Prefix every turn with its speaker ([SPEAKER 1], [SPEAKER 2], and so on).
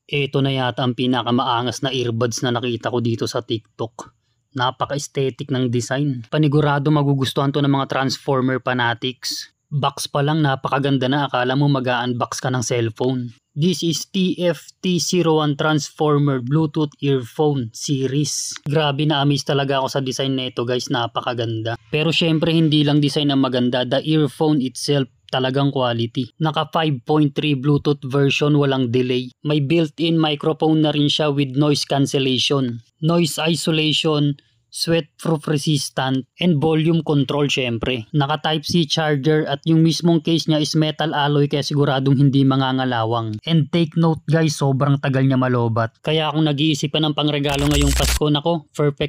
[SPEAKER 1] Ito na yata ang pinakamaangas na earbuds na nakita ko dito sa TikTok. Napaka-aesthetic ng design. Panigurado magugustuhan to ng mga Transformer fanatics. Box pa lang napakaganda na, akala mo mag-unbox ka ng cellphone. This is TFT01 Transformer Bluetooth Earphone Series. Grabe, na-amaze talaga ako sa design na ito guys, napakaganda. Pero syempre hindi lang design ang maganda, the earphone itself talagang quality. Naka 5.3 Bluetooth version, walang delay. May built-in microphone na rin siya with noise cancellation, noise isolation, sweat-proof resistant, and volume control syempre. Naka Type-C charger at yung mismong case niya is metal alloy kaya siguradong hindi mangangalawang. And take note guys, sobrang tagal niya malobat. Kaya kung nag-iisip ka ng pangregalo ngayong Pasko, nako, perfect